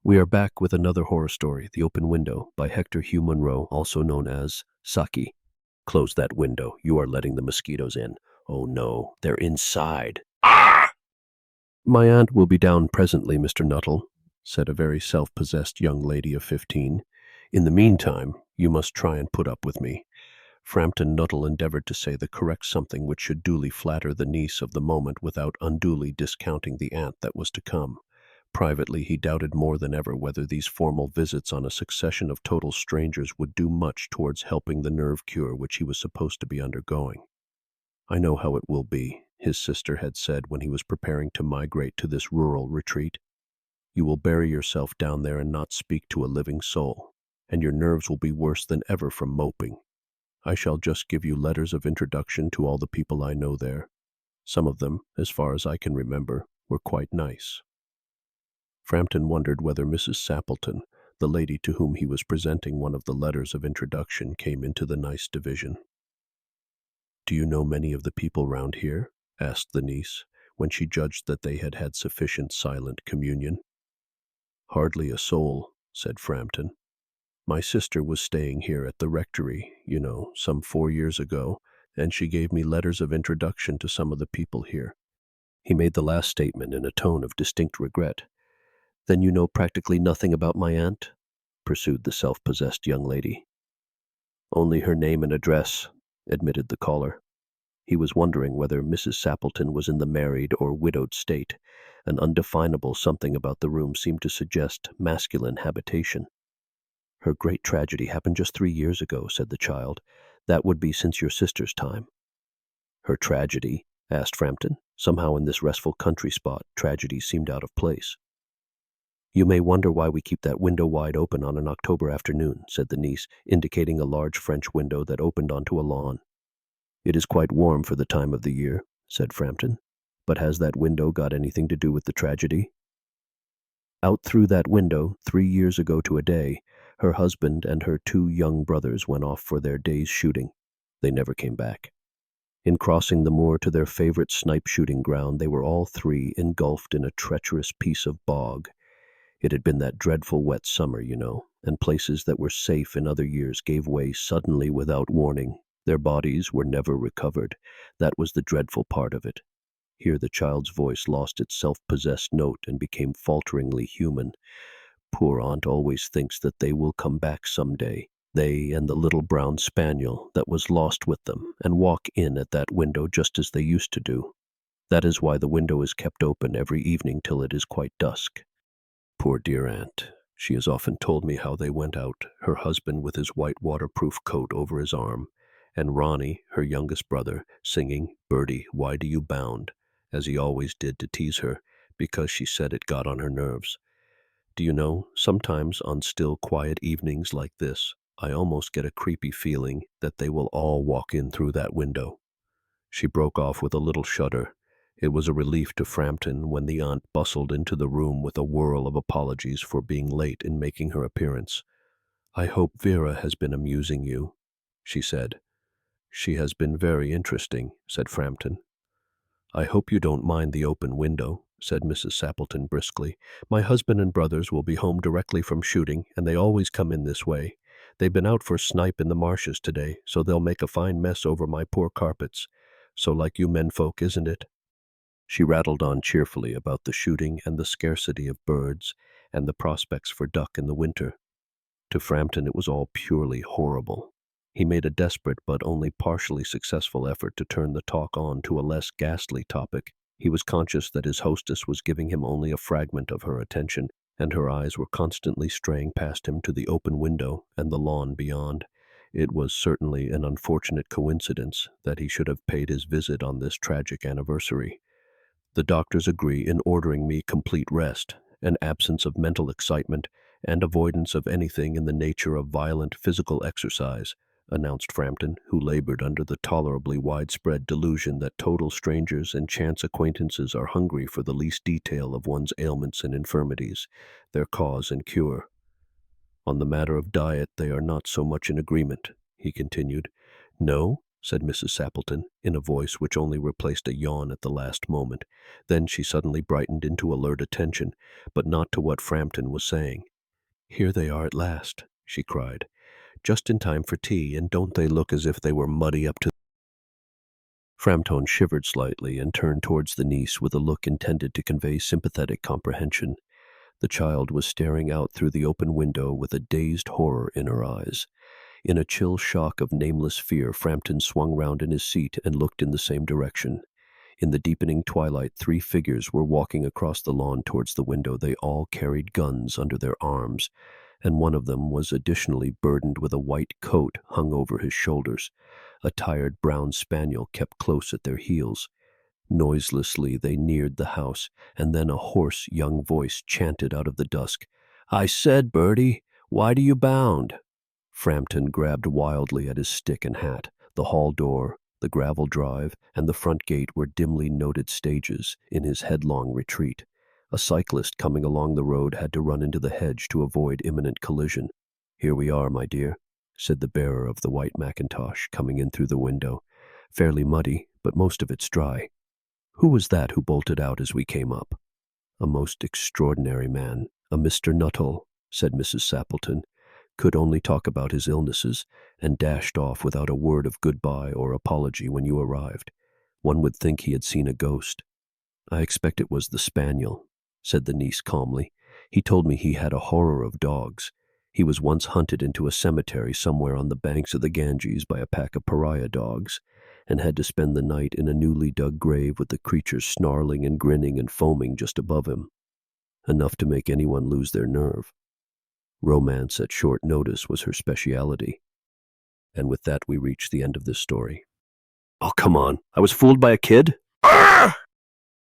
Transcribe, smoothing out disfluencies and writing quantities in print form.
We are back with another horror story, The Open Window, by Hector Hugh Munro, also known as Saki. Close that window. You are letting the mosquitoes in. Oh no, they're inside. My aunt will be down presently, Mr. Nuttall, said a very self-possessed young lady of 15. In the meantime, you must try and put up with me. Frampton Nuttall endeavored to say the correct something which should duly flatter the niece of the moment without unduly discounting the aunt that was to come. Privately, he doubted more than ever whether these formal visits on a succession of total strangers would do much towards helping the nerve cure which he was supposed to be undergoing. I know how it will be, his sister had said when he was preparing to migrate to this rural retreat. You will bury yourself down there and not speak to a living soul, and your nerves will be worse than ever from moping. I shall just give you letters of introduction to all the people I know there. Some of them, as far as I can remember, were quite nice. Frampton wondered whether Mrs. Sappleton, the lady to whom he was presenting one of the letters of introduction, came into the nice division. Do you know many of the people round here? Asked the niece, when she judged that they had had sufficient silent communion. Hardly a soul, said Frampton. My sister was staying here at the rectory, some 4 years ago, and she gave me letters of introduction to some of the people here. He made the last statement in a tone of distinct regret. Then you know practically nothing about my aunt? Pursued the self-possessed young lady. Only her name and address, admitted the caller. He was wondering whether Mrs. Sappleton was in the married or widowed state. An undefinable something about the room seemed to suggest masculine habitation. Her great tragedy happened just 3 years ago, said the child. That would be since your sister's time. Her tragedy? Asked Frampton. Somehow in this restful country spot, tragedy seemed out of place. You may wonder why we keep that window wide open on an October afternoon, said the niece, indicating a large French window that opened onto a lawn. It is quite warm for the time of the year, said Frampton. But has that window got anything to do with the tragedy? Out through that window, 3 years ago to a day, her husband and her 2 young brothers went off for their day's shooting. They never came back. In crossing the moor to their favorite snipe shooting ground, they were all 3 engulfed in a treacherous piece of bog. It had been that dreadful wet summer, and places that were safe in other years gave way suddenly without warning. Their bodies were never recovered. That was the dreadful part of it. Here the child's voice lost its self-possessed note and became falteringly human. Poor aunt always thinks that they will come back some day, they and the little brown spaniel that was lost with them, and walk in at that window just as they used to do. That is why the window is kept open every evening till it is quite dusk. Poor dear aunt. She has often told me how they went out, her husband with his white waterproof coat over his arm, and Ronnie, her youngest brother, singing, "Birdie, why do you bound?" as he always did to tease her, because she said it got on her nerves. Do you know, sometimes on still, quiet evenings like this, I almost get a creepy feeling that they will all walk in through that window. She broke off with a little shudder. It was a relief to Frampton when the aunt bustled into the room with a whirl of apologies for being late in making her appearance. I hope Vera has been amusing you, she said. She has been very interesting, said Frampton. I hope you don't mind the open window, said Mrs. Sappleton briskly. My husband and brothers will be home directly from shooting, and they always come in this way. They've been out for snipe in the marshes today, so they'll make a fine mess over my poor carpets. So like you menfolk, isn't it? She rattled on cheerfully about the shooting and the scarcity of birds and the prospects for duck in the winter. To Frampton it was all purely horrible. He made a desperate but only partially successful effort to turn the talk on to a less ghastly topic. He was conscious that his hostess was giving him only a fragment of her attention, and her eyes were constantly straying past him to the open window and the lawn beyond. It was certainly an unfortunate coincidence that he should have paid his visit on this tragic anniversary. The doctors agree in ordering me complete rest, an absence of mental excitement, and avoidance of anything in the nature of violent physical exercise, announced Frampton, who labored under the tolerably widespread delusion that total strangers and chance acquaintances are hungry for the least detail of one's ailments and infirmities, their cause and cure. On the matter of diet they are not so much in agreement, he continued. No? said Mrs. Sappleton, in a voice which only replaced a yawn at the last moment. Then she suddenly brightened into alert attention, but not to what Frampton was saying. "Here they are at last," she cried. "Just in time for tea, and don't they look as if they were muddy up to—" Frampton shivered slightly and turned towards the niece with a look intended to convey sympathetic comprehension. The child was staring out through the open window with a dazed horror in her eyes. In a chill shock of nameless fear, Frampton swung round in his seat and looked in the same direction. In the deepening twilight, 3 figures were walking across the lawn towards the window. They all carried guns under their arms, and one of them was additionally burdened with a white coat hung over his shoulders. A tired brown spaniel kept close at their heels. Noiselessly they neared the house, and then a hoarse young voice chanted out of the dusk, "I said, Bertie, why do you bound?" Frampton grabbed wildly at his stick and hat. The hall door, the gravel drive, and the front gate were dimly noted stages in his headlong retreat. A cyclist coming along the road had to run into the hedge to avoid imminent collision. "Here we are, my dear," said the bearer of the white mackintosh, coming in through the window. "Fairly muddy, but most of it's dry. Who was that who bolted out as we came up?" "A most extraordinary man, a Mr. Nuttall," said Mrs. Sappleton. "Could only talk about his illnesses, and dashed off without a word of goodbye or apology when you arrived. One would think he had seen a ghost." "I expect it was the spaniel," said the niece calmly. "He told me he had a horror of dogs. He was once hunted into a cemetery somewhere on the banks of the Ganges by a pack of pariah dogs, and had to spend the night in a newly dug grave with the creatures snarling and grinning and foaming just above him. Enough to make anyone lose their nerve. Romance at short notice was her speciality." And with that we reach the end of this story. "Oh, come on. I was fooled by a kid?"